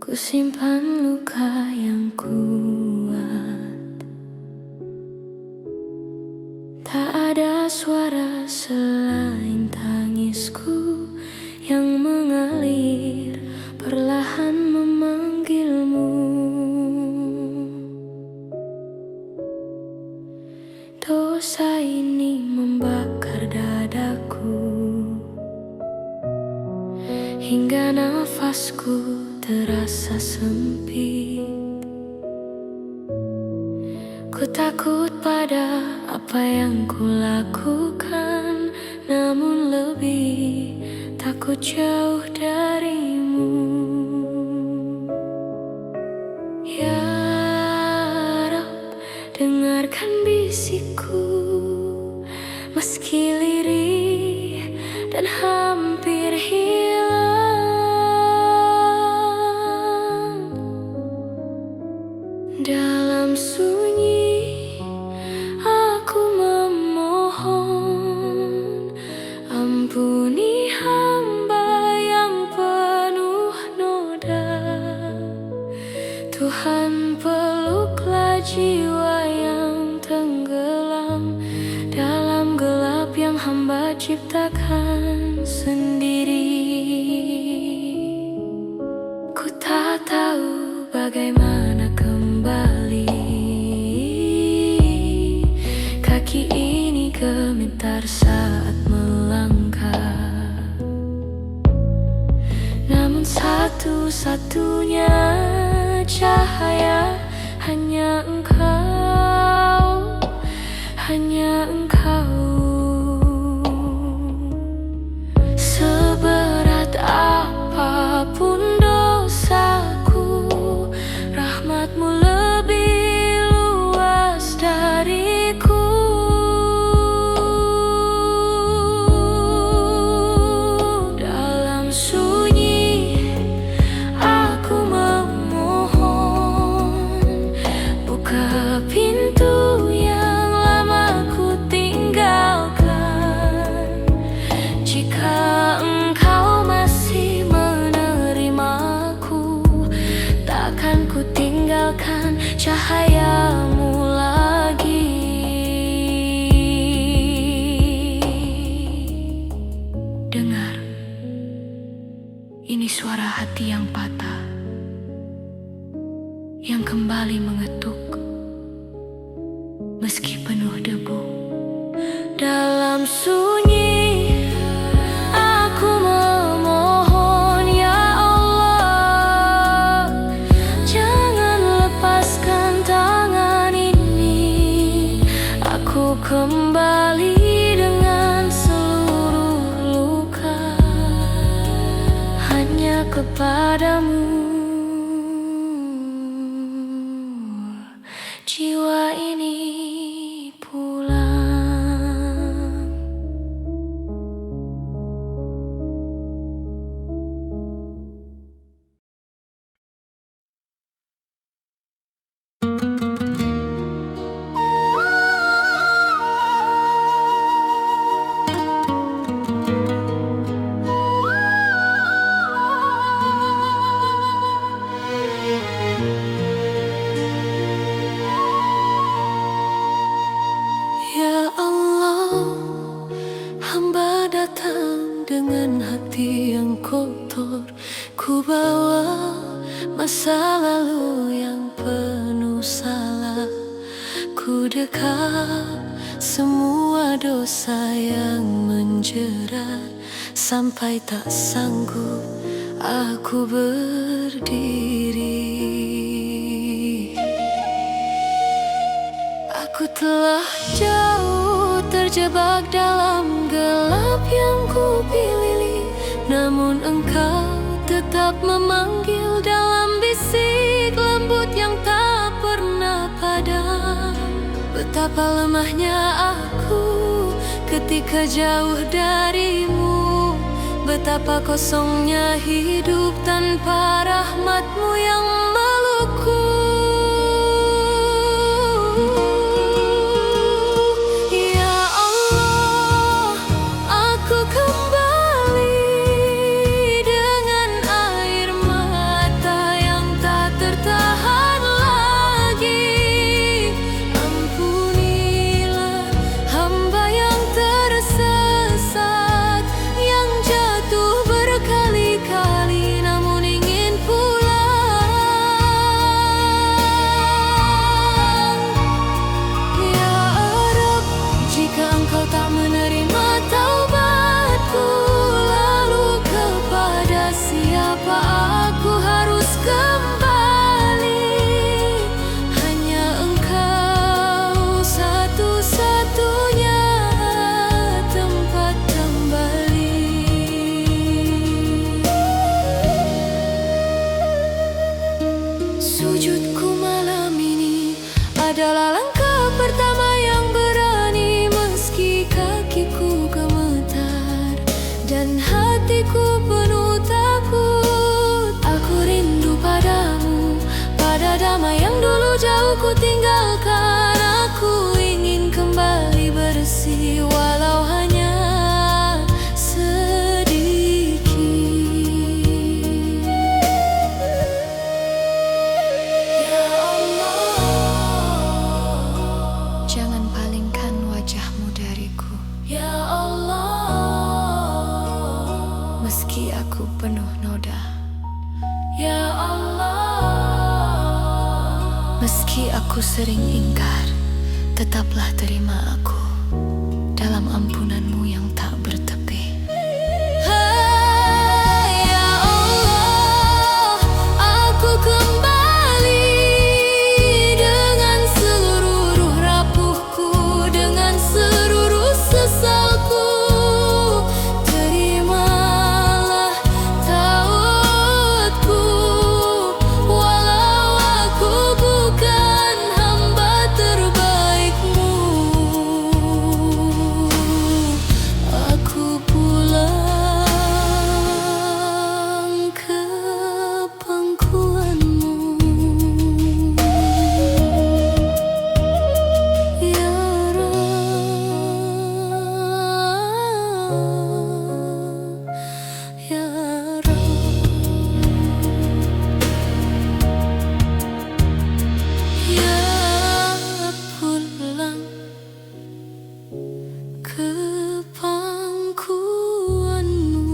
Ku simpan luka yang kuat. Tak ada suara selain tangisku yang mengalir perlahan memanggilmu. Dosa ini membakar dadaku hingga nafasku terasa sempit. Ku takut pada apa yang ku lakukan, namun lebih takut jauh darimu. Ya Rabb, dengarkan bisikku, meski lirih dan hampir hilang. Dalam sunyi aku memohon, ampuni hamba yang penuh noda. Tuhan, peluklah jiwa yang tenggelam dalam gelap yang hamba ciptakan sendiri. Ku tak tahu bagaimana kembali, kaki ini gemetar saat melangkah. Namun satu-satunya cahaya hanya Engkau, hanya Engkau. Seberat apapun dosaku, rahmat-Mu lebih luas dariku. Dalam sunyi aku memohon, buka pintu yang lama ku tinggalkan. Jika Engkau masih menerimaku, takkan ku tinggalkan cahaya-Mu lagi. Dengar, ini suara hati yang patah, yang kembali mengetuk, meski penuh debu. Dalam sunyi aku memohon, ya Allah, jangan lepaskan tangan ini. Aku kembali dengan seluruh luka, hanya kepadamu jiwa ini pulang. Ya Allah, hamba datang dengan hati yang kotor. Ku bawa masa lalu yang penuh salah. Ku dekap semua dosa yang menjerat, sampai tak sanggup aku berdiri. Aku telah jauh terjebak dalam gelap yang ku pilih, namun Engkau tetap memanggil dalam bisik lembut yang tak pernah padam. Betapa lemahnya aku ketika jauh darimu, betapa kosongnya hidup tanpa rahmat-Mu yang melukku. Kembali dengan air mata yang hatiku penuh takut. Aku rindu padamu, pada damai yang dulu jauh ku tinggalkan. Aku ingin kembali bersih, walau hanya sedikit. Ya Allah, jangan palingkan wajahmu dariku. Ya Allah, meski aku penuh noda. Ya Allah, meski aku sering ingkar, tetaplah terima aku dalam ampunanmu yang tak bertepi. Hai ya Allah, aku kembali dengan seluruh ruh rapuhku, dengan seluruh sesalku. Terimalah tautku, walau aku bukan hamba terbaikmu. Aku pulang ke pangkuanmu. Ya Rab, ya Rab. Ya pulang ke pangkuanmu.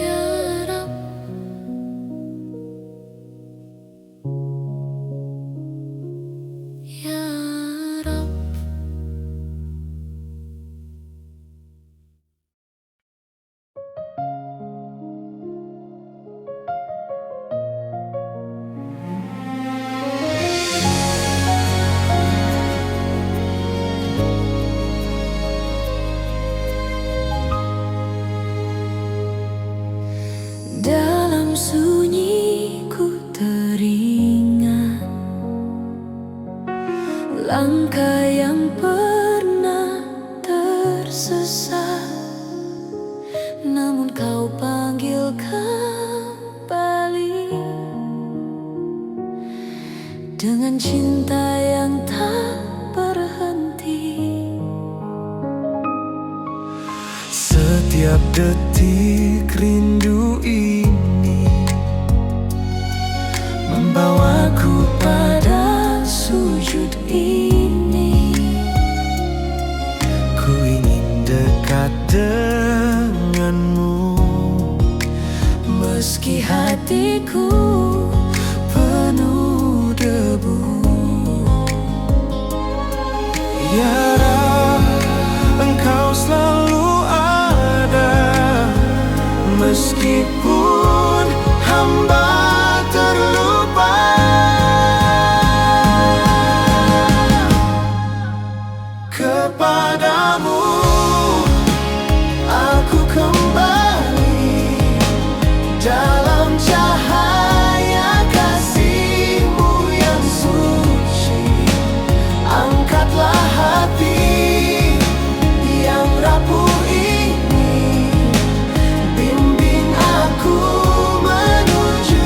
Ya Rab, ya Rab. Dalam sunyi ku teringat langkah yang pernah tersesat, namun kau panggil kembali dengan cinta yang tak berhenti. Setiap detik rindu ini membawaku pada sujud ini. Ku ingin dekat denganmu, Meski hatiku penuh debu. Ya Rab, Engkau selalu ada, meskipun hamba terlupa. Kepadamu aku kembali dalam cahaya kasih-Mu yang suci. Angkatlah hati yang rapuh ini, bimbing aku menuju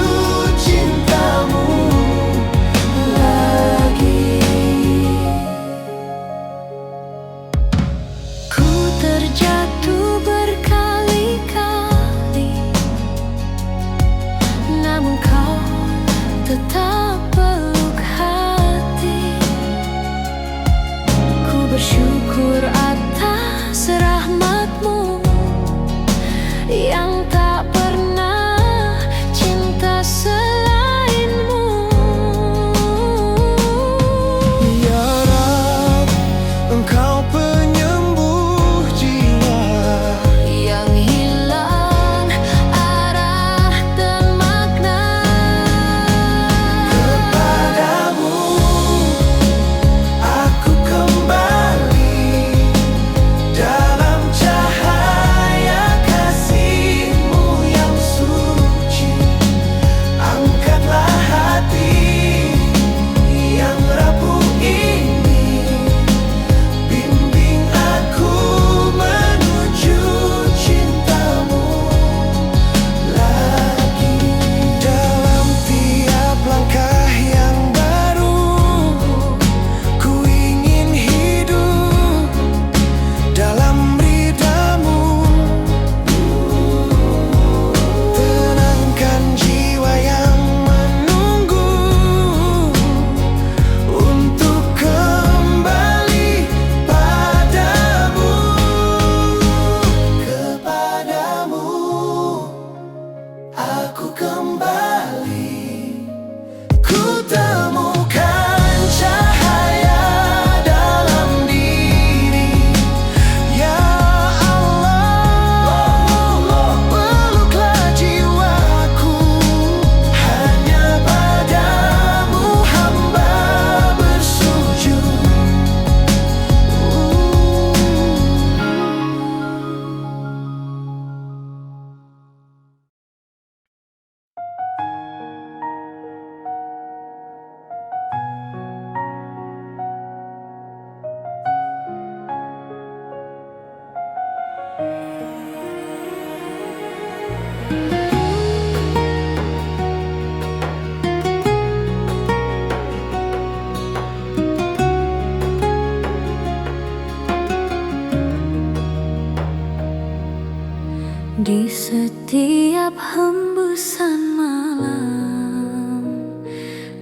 Di setiap hembusan malam,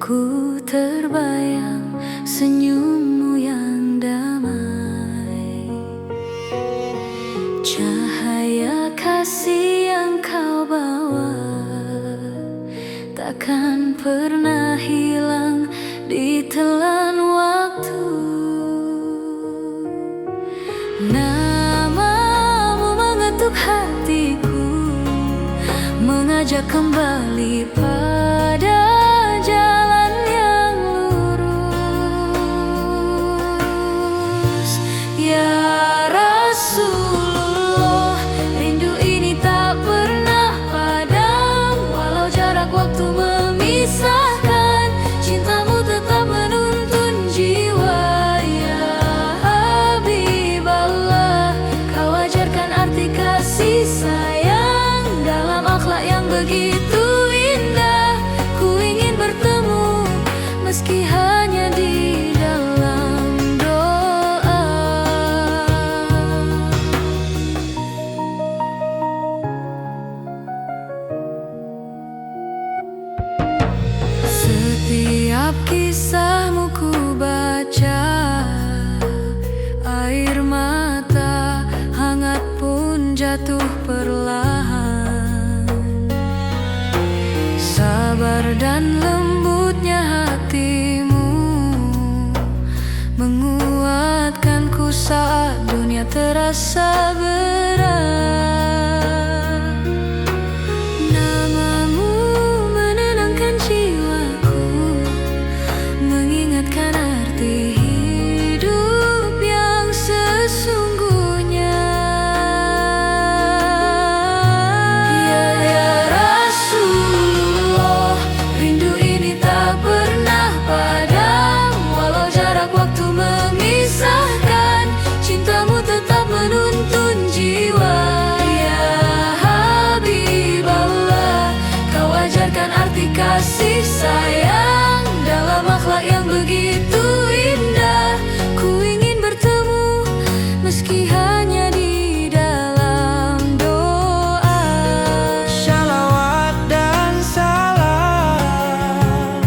ku terbayang senyummu yang damai. Cahaya kasih yang kau bawa takkan pernah hilang ditelan waktu. Namamu mengetuk hatiku, mengajak kembali pada jalan yang lurus. Ya Rasulullah, rindu ini tak pernah padam. Walau jarak waktu memisahkan, cintamu tetap menuntun jiwa. Ya Habiballah, kau ajarkan arti kasih sayang dalam akhlak yang begitu indah. Ku ingin bertemu meski hanya di dalam doa. Setiap kisahmu ku baca, air mata hangat pun jatuh perlahan. Sabar dan lembutnya hatimu menguatkanku saat dunia terasa berat. Namamu menenangkan jiwaku, mengingatkan arti hidup yang sesungguhnya. Ya Rasulullah, rindu ini tak pernah padam. Walau jarak waktu memisahkan, cintamu tetap menuntun jiwa. Ya Habiballah, kau ajarkan arti kasih sayang dalam akhlak yang begitu indah. Ku ingin bertemu meski hanya di dalam doa. Shalawat dan salam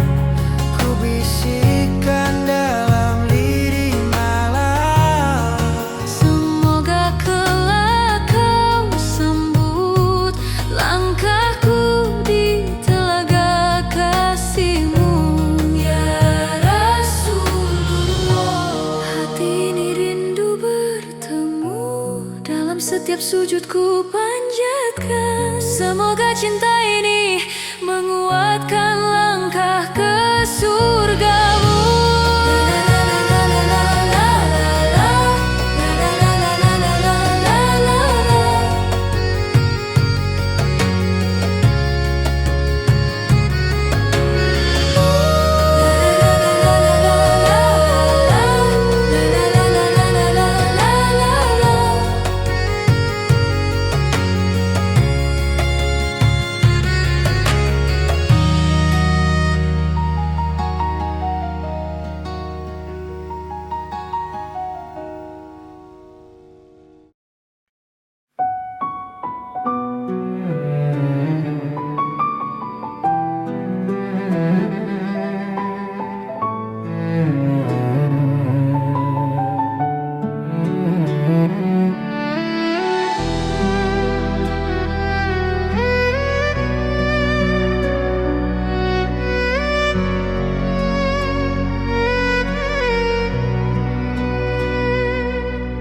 ku bisikkan dalam lirih malam. Semoga kelak kau sambut langkahku di telaga kasih-Mu. Ya Rasulullah, hati ini rindu bertemu. Dalam setiap sujudku panjatkan, semoga cinta ini menguatkan langkah ke surga-Mu.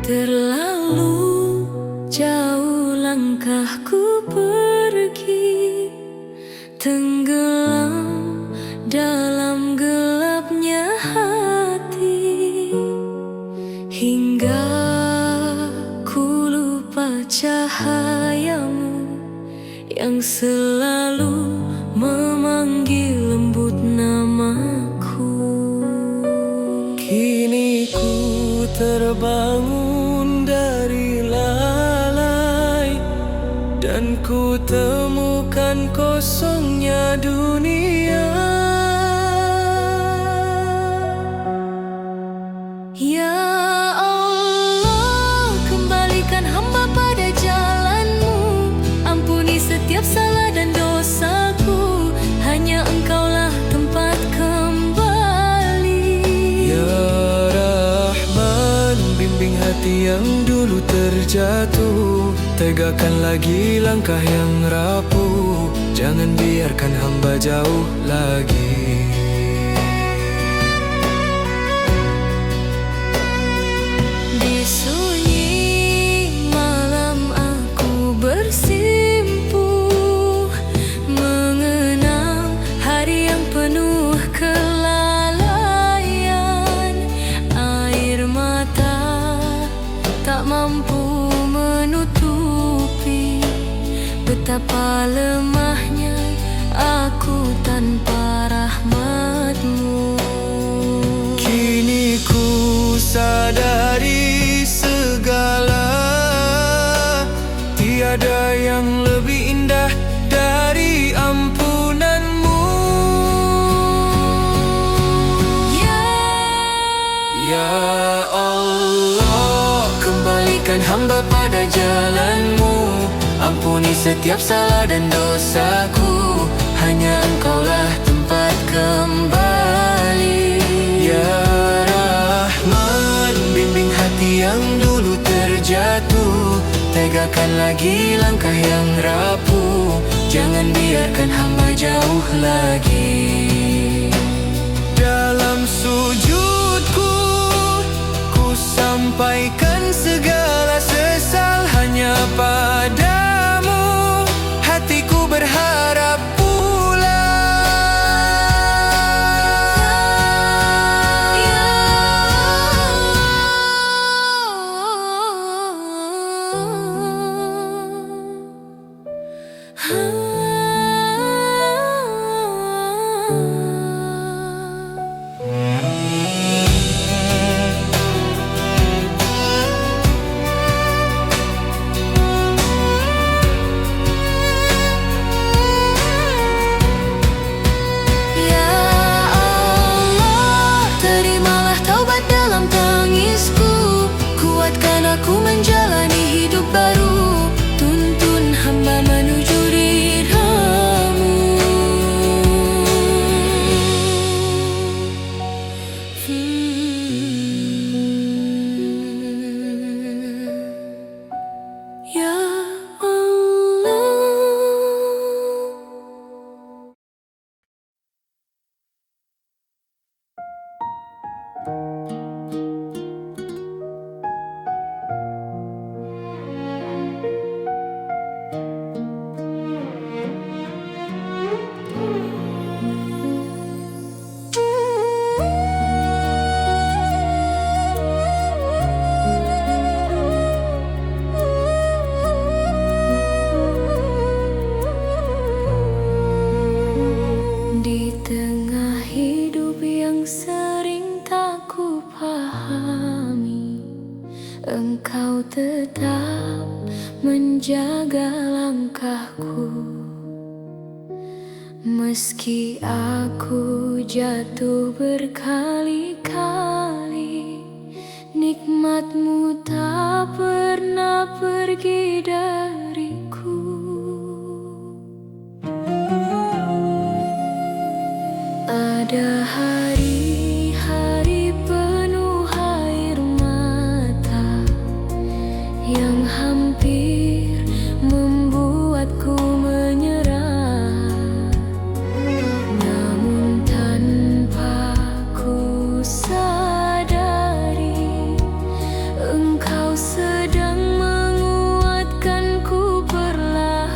Terlalu jauh langkahku pergi, tenggelam dalam gelapnya hati, hingga ku lupa cahayamu yang selalu memanggil lembut namaku. Kini ku terbangun dari lalai dan ku temukan kosongnya dunia. Ya Allah, kembalikan hamba pada jalan-Mu. Ampuni setiap salah dan dosaku, hanya Engkaulah tempat kembali. Ya Rahman, bimbing hati yang dulu terjatuh, tegakkan lagi langkah yang rapuh, jangan biarkan hamba jauh lagi. Di sunyi malam aku bersimpuh, mengenang hari yang penuh kelalaian. Air mata tak mampu menutupi betapa lemahnya aku tanpa rahmat-Mu. Kini ku sadari segala, tiada yang lebih indah dari ampunan-Mu. Ya Allah, kembalikan hamba pada jalan-Mu. Ampuni setiap salah dan dosaku, hanya Engkaulah tempat kembali. Ya Rahman, bimbing hati yang dulu terjatuh, tegakkan lagi langkah yang rapuh, jangan biarkan hamba jauh lagi. Dalam sujudku, ku sampaikan segala sesal hanya padamu, hatiku berharap aku menjalani hidup baru, tuntun hamba menuju ridha-Mu. Ya Allah. Di tengah hidup yang sering tak ku pahami, Engkau tetap menjaga langkahku. Meski aku jatuh berkali-kali, nikmat-Mu tak pernah pergi dariku. Ada hari-hari penuh air mata yang hampir membuatku menyerah, namun tanpa ku sadari Engkau sedang menguatkanku perlahan.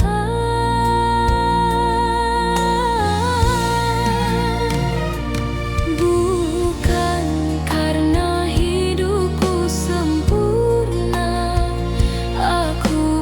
Aku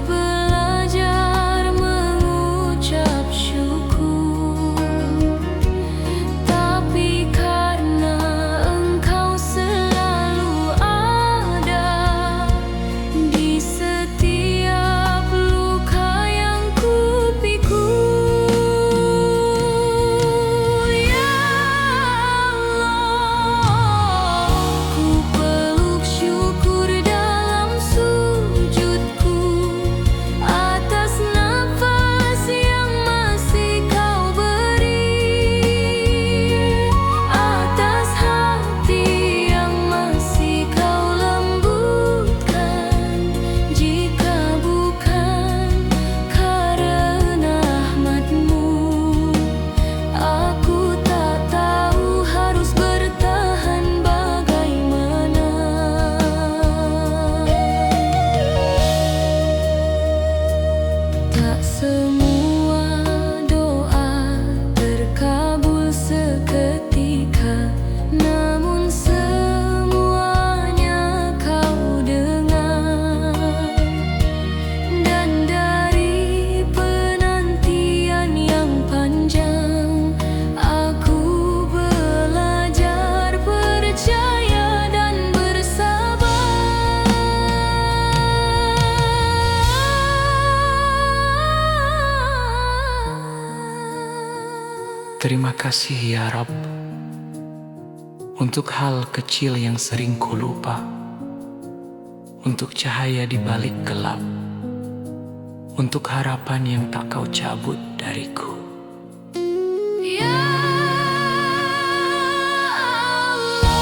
Terima kasih ya Rabb, untuk hal kecil yang sering ku lupa, untuk cahaya di balik gelap, untuk harapan yang tak kau cabut dariku. Ya Allah,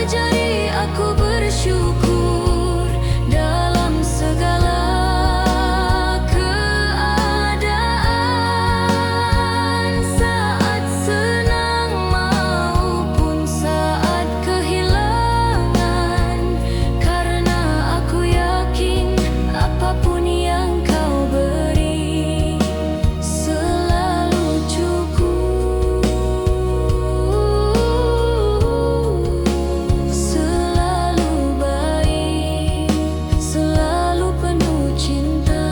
ajari aku bersyukur dalam segala keadaan, saat senang maupun saat kehilangan, karena aku yakin apapun yang kau beri selalu cukup, selalu baik, selalu penuh cinta.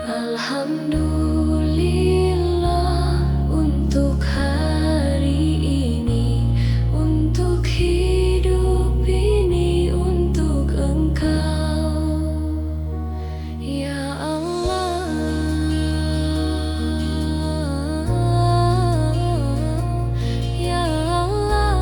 Alhamdulillah untuk hari ini, untuk hidup ini, untuk Engkau ya Allah, ya Allah.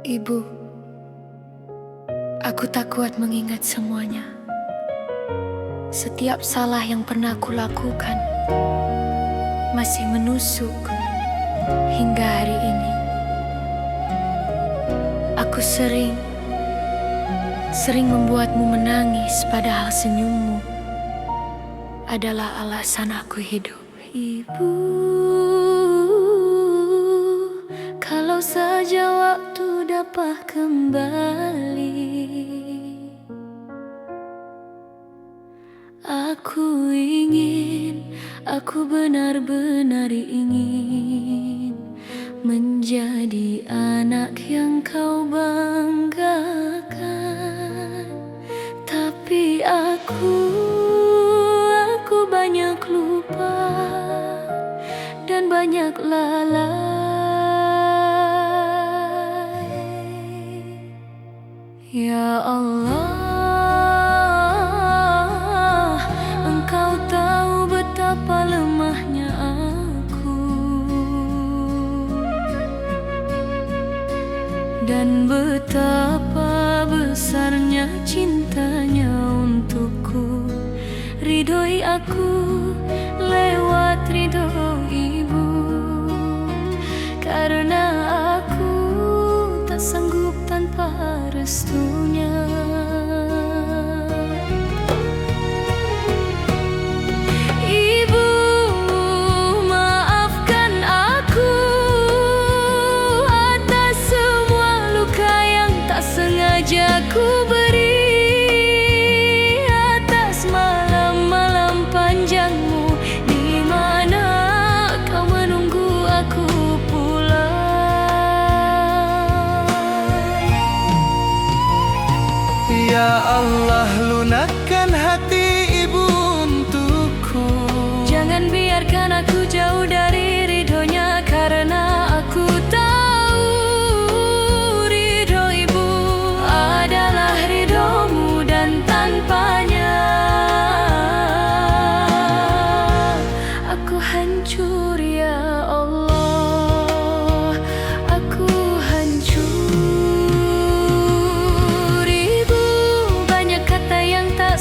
Ibu, aku tak kuat mengingat semuanya. Setiap salah yang pernah aku lakukan masih menusuk hingga hari ini. Aku sering membuatmu menangis, padahal senyummu adalah alasan aku hidup. Ibu, kalau saja waktu dapat kembali, aku benar-benar ingin menjadi anak yang kau banggakan. Tapi aku banyak lupa dan banyak lalai. Ya Allah, Engkau tahu betapa lemahnya aku dan betapa besarnya cintanya untukku. Ridhoi aku lewat ridho ibu, karena aku tak sanggup tanpa restunya. Ibu, maafkan aku atas semua luka yang tak sengaja ku beri, atas malam-malam panjangmu di mana kau menunggu aku pulang. Ya Allah, lunakkan hati ibu untukku. Jangan biarkan aku jauh dari ridhonya, karena aku tahu ridho ibu adalah ridhomu, dan tanpanya aku hancur ya Allah, aku hancur. Ibu, banyak kata yang tak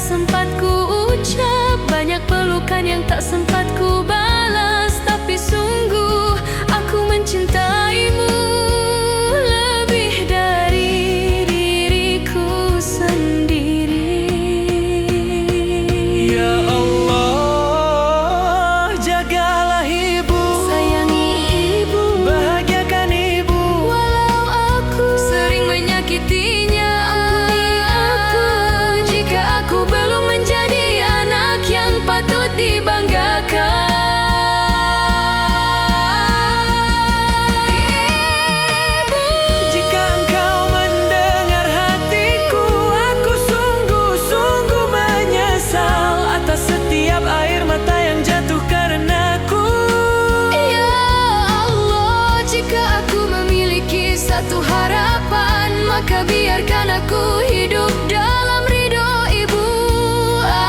harapan, maka biarkan aku hidup dalam ridho Ibu,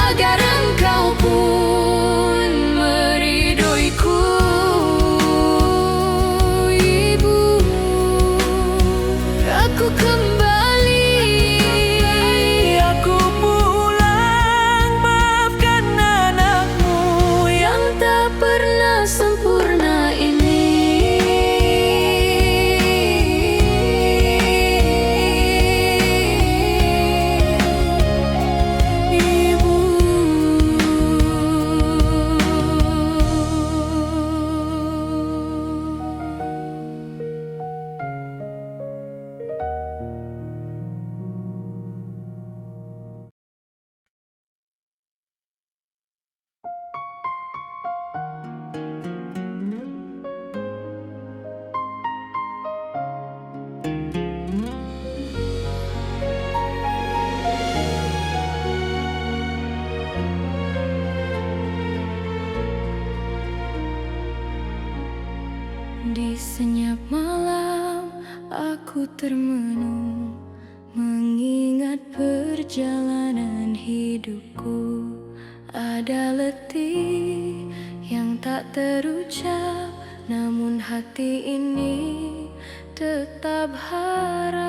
agar Engkau pun meridhoiku. Ibu, aku kembali, Aku pulang, maafkan anakmu yang tak pernah sempurna ini. Ibu, di senyap malam aku termenung, mengingat perjalanan hidupku. Ada letih yang tak terucap, namun hati ini tetap harap.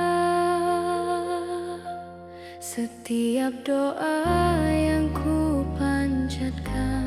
Setiap doa yang ku panjatkan